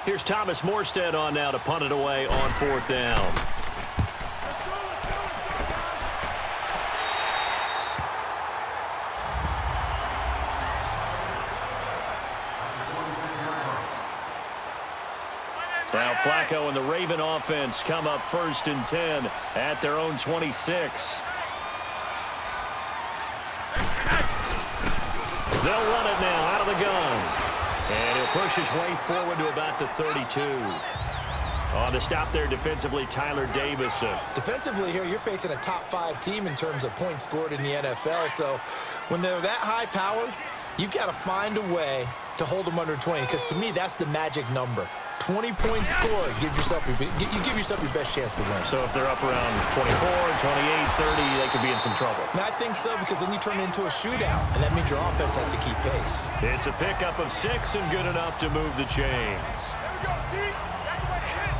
Here's Thomas Morstead on now to punt it away on 4th down. Now Flacco and the Raven offense come up 1st and 10 at their own 26. They'll run it now out of the gun. And he'll push his way forward to about the 32. On to stop there defensively, Tyler Davis. Defensively here, you're facing a top 5 team in terms of points scored in the NFL. So when they're that high powered, you've got to find a way to hold them under 20. Because to me, that's the magic number. 20 points scored, you give yourself your best chance to win. So if they're up around 24, 28, 30, they could be in some trouble. And I think so, because then you turn it into a shootout, and that means your offense has to keep pace. It's a pickup of 6 and good enough to move the chains. There we go, D. That's the way to hit.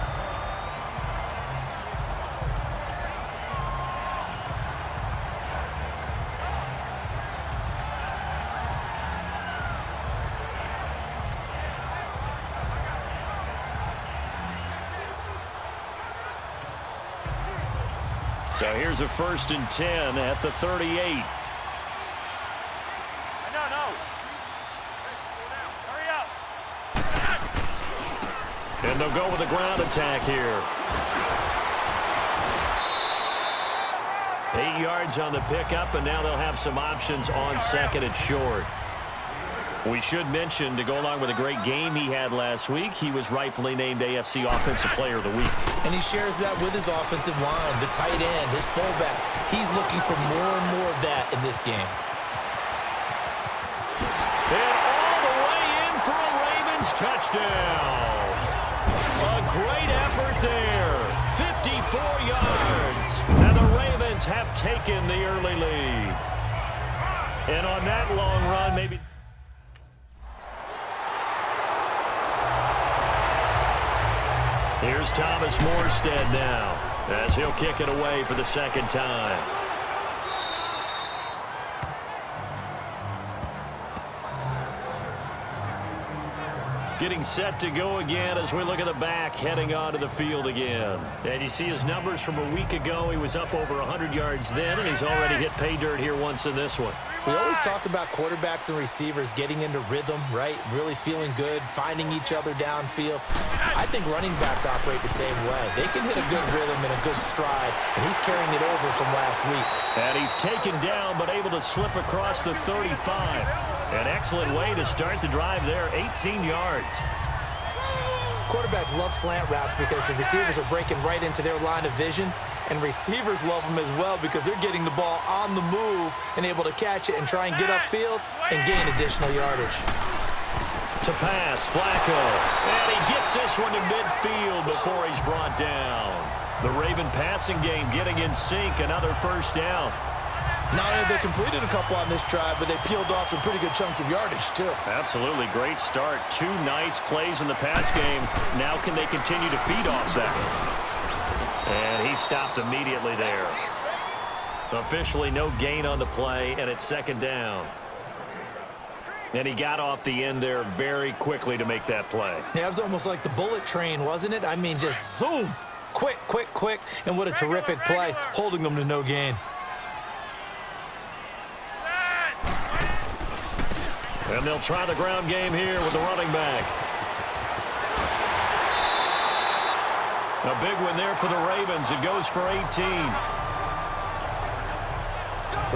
So here's a 1st and 10 at the 38. No. Hurry up. And they'll go with a ground attack here. 8 yards on the pickup, and now they'll have some options on 2nd and short. We should mention, to go along with a great game he had last week, he was rightfully named AFC Offensive Player of the Week. And he shares that with his offensive line, the tight end, his fullback. He's looking for more and more of that in this game. And all the way in for a Ravens touchdown. A great effort there. 54 yards. And the Ravens have taken the early lead. And on that long run, maybe... Here's Thomas Morstead now, as he'll kick it away for the 2nd time. Getting set to go again as we look at the back heading onto the field again. And you see his numbers from a week ago. He was up over 100 yards then, and he's already hit pay dirt here once in this one. We always talk about quarterbacks and receivers getting into rhythm, right? Really feeling good, finding each other downfield. I think running backs operate the same way. They can hit a good rhythm and a good stride, and he's carrying it over from last week. And he's taken down but able to slip across the 35. An excellent way to start the drive there, 18 yards. Quarterbacks love slant routes because the receivers are breaking right into their line of vision, and receivers love them as well because they're getting the ball on the move and able to catch it and try and get upfield and gain additional yardage. To pass, Flacco. And he gets this one to midfield before he's brought down. The Raven passing game getting in sync, another 1st down. Not only have they completed a couple on this drive, but they peeled off some pretty good chunks of yardage, too. Absolutely. Great start. 2 nice plays in the pass game. Now can they continue to feed off that? And he stopped immediately there. Officially no gain on the play, and it's 2nd down. And he got off the end there very quickly to make that play. Yeah, it was almost like the bullet train, wasn't it? I mean, just zoom. Quick, quick, quick. And what a terrific play, holding them to no gain. And they'll try the ground game here with the running back. A big one there for the Ravens. It goes for 18.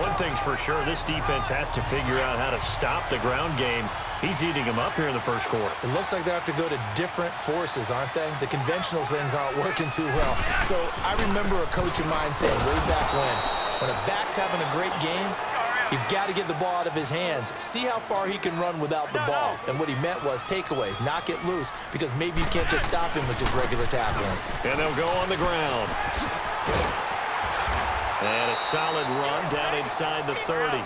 One thing's for sure, this defense has to figure out how to stop the ground game. He's eating them up here in the 1st quarter. It looks like they have to go to different forces, aren't they? The conventional things aren't working too well. So I remember a coach of mine saying way back when a back's having a great game, you've got to get the ball out of his hands. See how far he can run without the ball. And what he meant was takeaways, knock it loose, because maybe you can't just stop him with just regular tackling. And they'll go on the ground. And a solid run down inside the 30.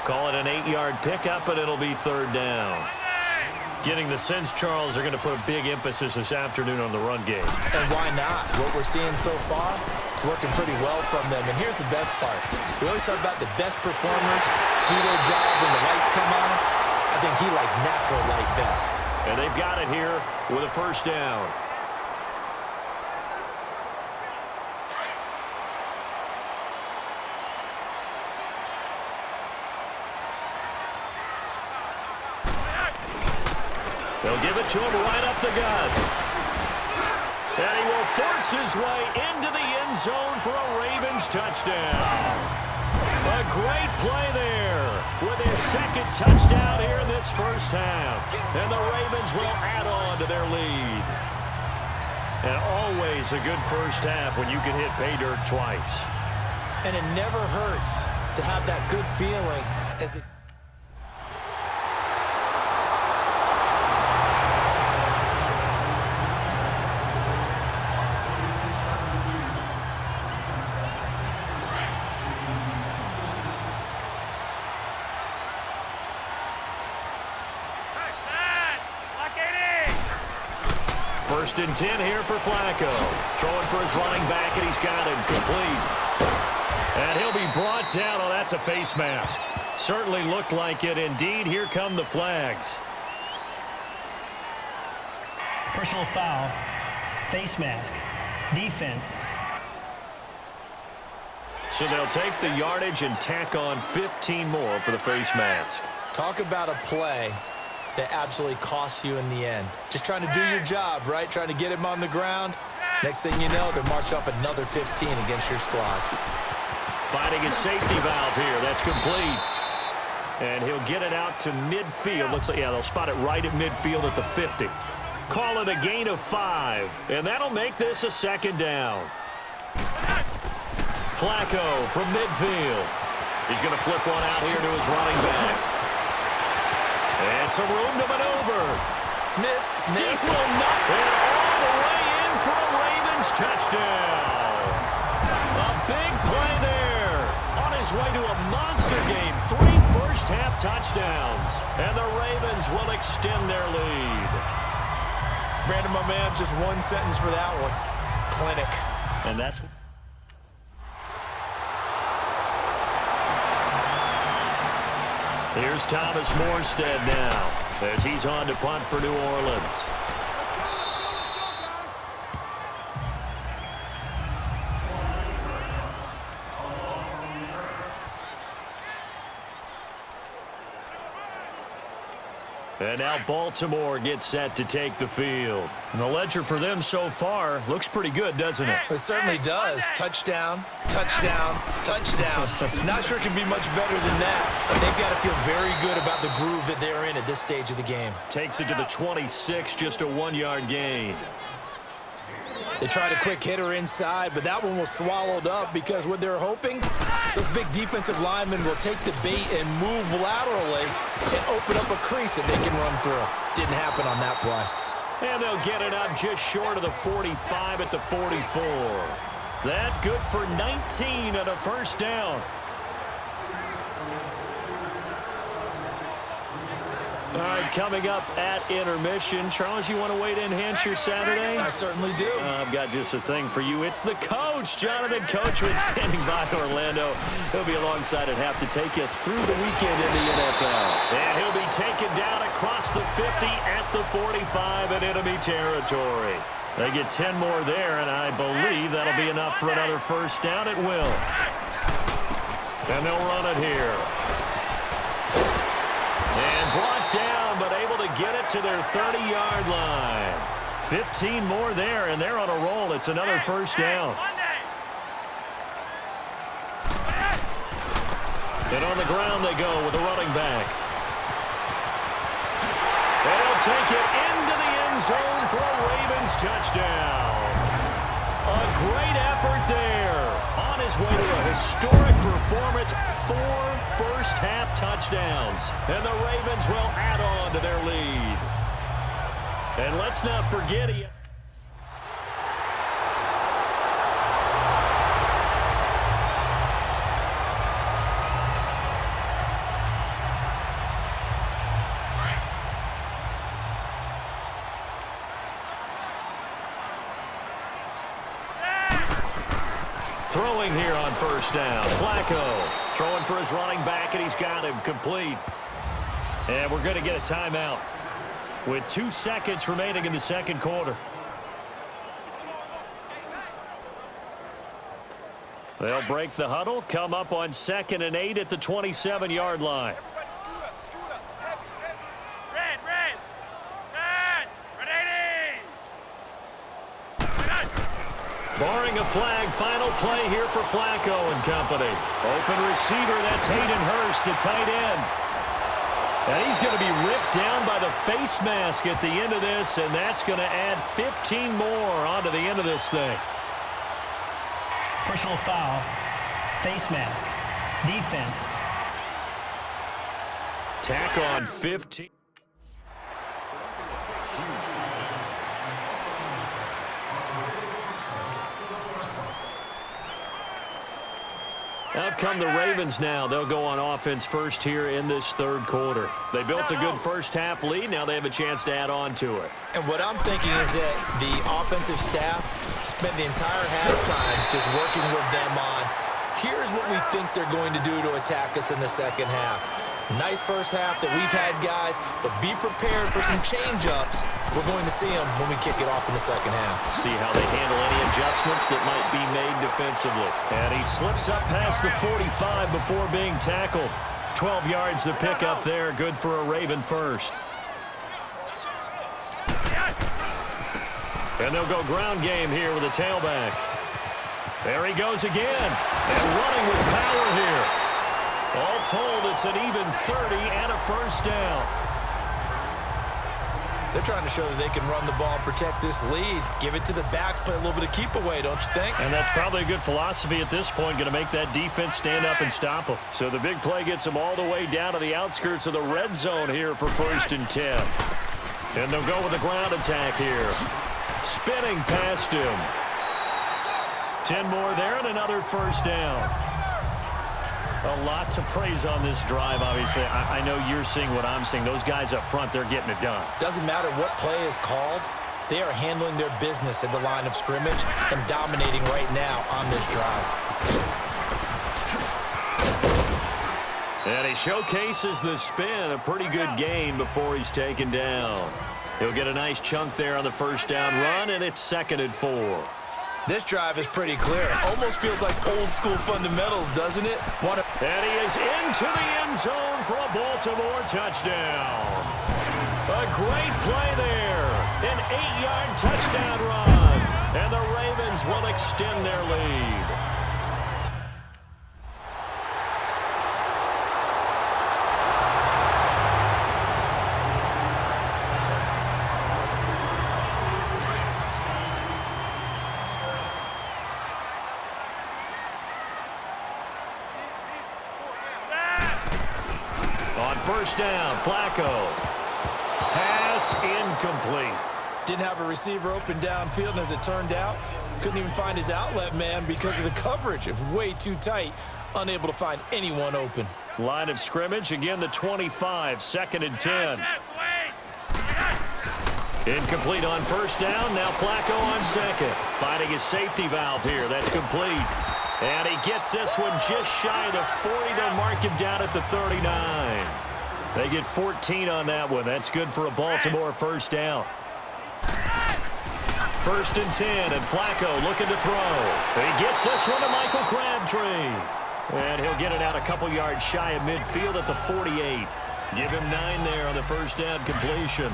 Call it an 8-yard pickup, and it'll be 3rd down. Getting the sense, Charles, they're going to put a big emphasis this afternoon on the run game. And why not? What we're seeing so far, working pretty well from them. And here's the best part. We always talk about the best performers do their job when the lights come on. I I think he likes natural light best. And they've got it here with a first down. They'll give it to him right up the gut. And he will force his way into the end zone for a Ravens touchdown. A great play there with his second touchdown here in this first half. And the Ravens will add on to their lead. And always a good first half when you can hit pay dirt twice. And it never hurts to have that good feeling as it... First and 10 here for Flacco. Throwing for his running back, and he's got him complete. And he'll be brought down. Oh, that's a face mask. Certainly looked like it. Indeed, here come the flags. Personal foul, face mask, defense. So they'll take the yardage and tack on 15 more for the face mask. Talk about a play that absolutely costs you in the end. Just trying to do your job, right? Trying to get him on the ground. Next thing you know, they march up another 15 against your squad. Finding his safety valve here. That's complete. And he'll get it out to midfield. Looks like, yeah, they'll spot it right at midfield at the 50. Call it a gain of 5. And that'll make this a second down. Flacco from midfield. He's going to flip one out here to his running back. And some room to maneuver. Missed. He will not. And all the way in for a Ravens touchdown. A big play there. On his way to a monster game. 3 first-half touchdowns. And the Ravens will extend their lead. Brandon, my man, just one sentence for that one. Clinic. And that's... Here's Thomas Morstead now as he's on to punt for New Orleans. And now Baltimore gets set to take the field. And the ledger for them so far looks pretty good, doesn't it? It certainly does. Touchdown, touchdown, touchdown. Not sure it can be much better than that. But they've got to feel very good about the groove that they're in at this stage of the game. Takes it to the 26, just a 1-yard gain. They tried a quick hitter inside, but that one was swallowed up because what they're hoping, those big defensive linemen will take the bait and move laterally and open up a crease that they can run through. Didn't happen on that play. And they'll get it up just short of the 45 at the 44. That good for 19 and a first down. All right, coming up at intermission. Charles, you want to wait to enhance your Saturday? I certainly do. I've got just a thing for you. It's the coach, Jonathan Coachman, standing by Orlando. He'll be alongside at half to take us through the weekend in the NFL. And he'll be taken down across the 50 at the 45 in enemy territory. They get 10 more there, and I believe that'll be enough for another first down. It will. And they'll run it here. And brought down, but able to get it to their 30-yard line. 15 more there, and they're on a roll. It's another first down. And on the ground they go with the running back. They'll take it into the end zone for a Ravens touchdown. A great effort there. On his way to a historic performance, 4 first-half touchdowns. And the Ravens will add on to their lead. And let's not forget he... Throwing here on first down. Flacco throwing for his running back, and he's got him complete. And we're going to get a timeout with 2 seconds remaining in the second quarter. They'll break the huddle, come up on 2nd and 8 at the 27-yard line. Barring a flag, final play here for Flacco and company. Open receiver, that's Hayden Hurst, the tight end. And he's going to be ripped down by the face mask at the end of this, and that's going to add 15 more onto the end of this thing. Personal foul, face mask, defense. Tack on 15. Out come the Ravens now. They'll go on offense first here in this third quarter. They built a good first-half lead. Now they have a chance to add on to it. And what I'm thinking is that the offensive staff spent the entire halftime just working with them on, here's what we think they're going to do to attack us in the second half. Nice first half that we've had, guys, but be prepared for some change-ups. We're going to see them when we kick it off in the second half. See how they handle any adjustments that might be made defensively. And he slips up past the 45 before being tackled. 12 yards to pick up there. Good for a Raven first. And they'll go ground game here with a tailback. There he goes again. And running with power here. All told, it's an even 30 and a first down. They're trying to show that they can run the ball and protect this lead. Give it to the backs, play a little bit of keep away, don't you think? And that's probably a good philosophy at this point, going to make that defense stand up and stop them. So the big play gets them all the way down to the outskirts of the red zone here for 1st and 10. And they'll go with a ground attack here. Spinning past him. 10 more there and another first down. A lot to praise on this drive, obviously. I know you're seeing what I'm seeing. Those guys up front, they're getting it done. Doesn't matter what play is called. They are handling their business at the line of scrimmage and dominating right now on this drive. And he showcases the spin. A pretty good gain before he's taken down. He'll get a nice chunk there on the first down run, and it's 2nd and 4. This drive is pretty clear. Almost feels like old school fundamentals, doesn't it? And he is into the end zone for a Baltimore touchdown. A great play there. An 8-yard touchdown run. And the Ravens will extend their lead. First down, Flacco. Pass incomplete. Didn't have a receiver open downfield, and as it turned out, couldn't even find his outlet man because of the coverage. It was way too tight, unable to find anyone open. Line of scrimmage, again the 25, 2nd and 10. Incomplete on first down, now Flacco on 2nd. Finding his safety valve here, that's complete. And he gets this one just shy of the 40. They'll mark him down at the 39. They get 14 on that one. That's good for a Baltimore first down. 1st and 10, and Flacco looking to throw. He gets this one to Michael Crabtree. And he'll get it out a couple yards shy of midfield at the 48. Give him 9 there on the first down completion.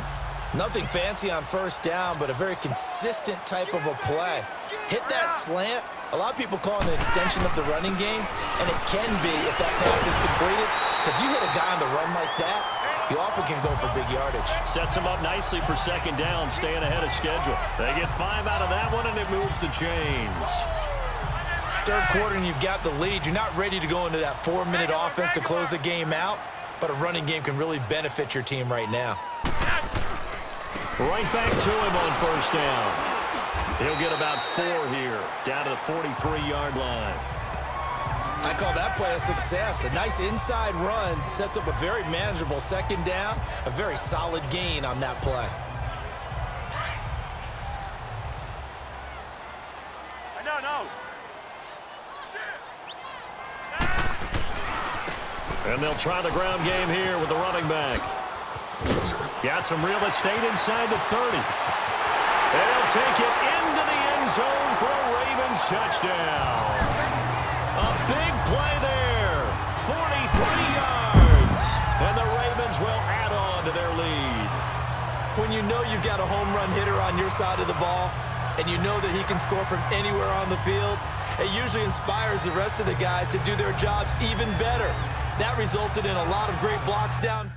Nothing fancy on first down, but a very consistent type of a play. Hit that slant. A lot of people call it an extension of the running game, and it can be if that pass is completed, because you hit a guy on the run like that, you often can go for big yardage. Sets him up nicely for 2nd down, staying ahead of schedule. They get 5 out of that one, and it moves the chains. Third quarter, and you've got the lead. You're not ready to go into that 4-minute offense to close the game out, but a running game can really benefit your team right now. Right back to him on first down. He'll get about 4 here, down to the 43-yard line. I call that play a success. A nice inside run sets up a very manageable 2nd down, a very solid gain on that play. No. And they'll try the ground game here with the running back. Got some real estate inside the 30. They'll take it into the end zone for a Ravens touchdown. A big play there. 43 yards. And the Ravens will add on to their lead. When you know you've got a home run hitter on your side of the ball, and you know that he can score from anywhere on the field, it usually inspires the rest of the guys to do their jobs even better. That resulted in a lot of great blocks down.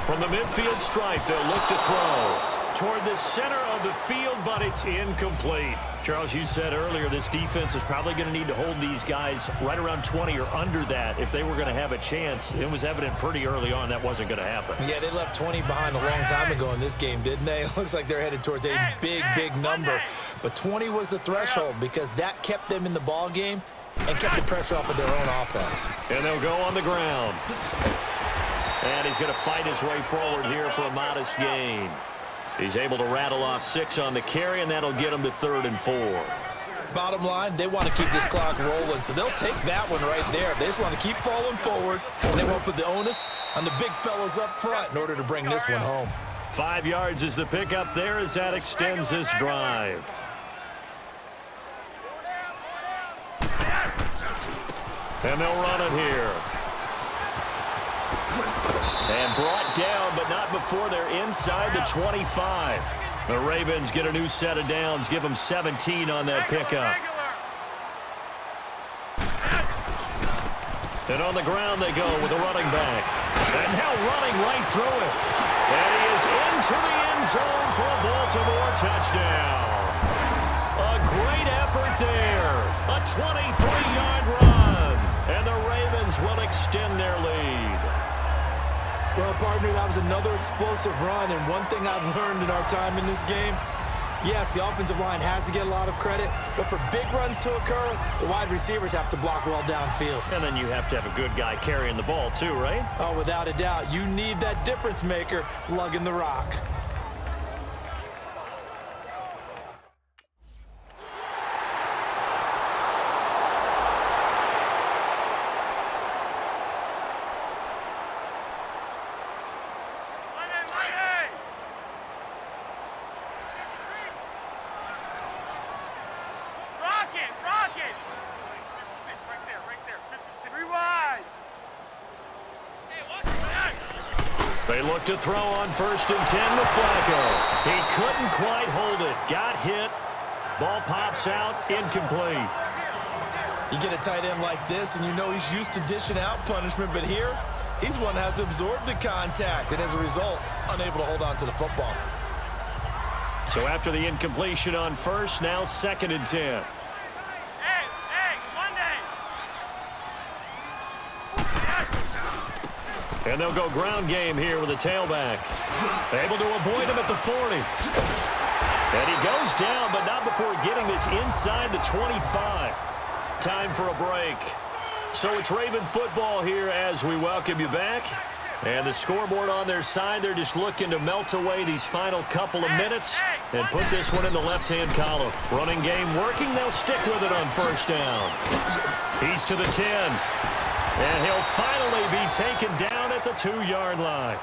From the midfield stripe, they'll look to throw toward the center of the field, but it's incomplete. Charles, you said earlier this defense is probably going to need to hold these guys right around 20 or under that if they were going to have a chance. It was evident pretty early on that wasn't going to happen. Yeah, they left 20 behind a long time ago in this game, didn't they? It looks like they're headed towards a big number. But 20 was the threshold because that kept them in the ball game and kept the pressure off of their own offense. And they'll go on the ground. And he's going to fight his way forward here for a modest gain. He's able to rattle off 6 on the carry, and that'll get him to 3rd and 4. Bottom line, they want to keep this clock rolling, so they'll take that one right there. They just want to keep falling forward, and they won't put the onus on the big fellas up front in order to bring this one home. 5 yards is the pickup there as that extends this drive. And they'll run it here. And brought down, but not before they're inside the 25. The Ravens get a new set of downs, give them 17 on that pickup. And on the ground they go with a running back. And now running right through it. And he is into the end zone for a Baltimore touchdown. A great effort there. A 23-yard run. And the Ravens will extend their lead. Well, partner, that was another explosive run, and one thing I've learned in our time in this game, yes, the offensive line has to get a lot of credit, but for big runs to occur, the wide receivers have to block well downfield. And then you have to have a good guy carrying the ball too, right? Oh, without a doubt. You need that difference maker lugging the rock. They look to throw on 1st and 10 with Flacco. He couldn't quite hold it. Got hit. Ball pops out. Incomplete. You get a tight end like this, and you know he's used to dishing out punishment, but here, he's one that has to absorb the contact, and as a result, unable to hold on to the football. So after the incompletion on 1st, now 2nd and 10. And they'll go ground game here with a tailback. Able to avoid him at the 40. And he goes down, but not before getting this inside the 25. Time for a break. So it's Raven football here as we welcome you back. And the scoreboard on their side, they're just looking to melt away these final couple of minutes and put this one in the left-hand column. Running game working. They'll stick with it on 1st down. He's to the 10. And he'll finally be taken down at the 2-yard line.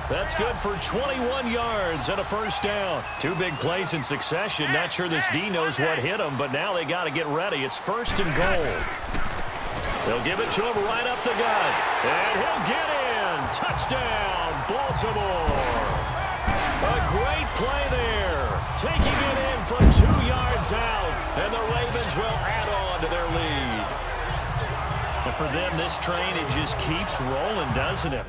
That's good for 21 yards and a 1st down. 2 big plays in succession. Not sure this D knows what hit him, but now they got to get ready. It's 1st and goal. They'll give it to him right up the gut. And he'll get in. Touchdown, Baltimore. A great play there. Taking it in from 2 yards out. And the Ravens will add on to their lead. And for them, this train, it just keeps rolling, doesn't it?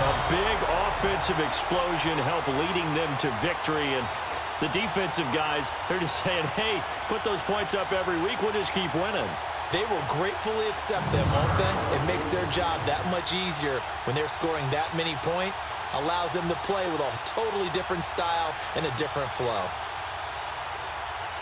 A big offensive explosion helped leading them to victory. And the defensive guys, they're just saying, hey, put those points up every week. We'll just keep winning. They will gratefully accept them, won't they? It makes their job that much easier when they're scoring that many points. Allows them to play with a totally different style and a different flow.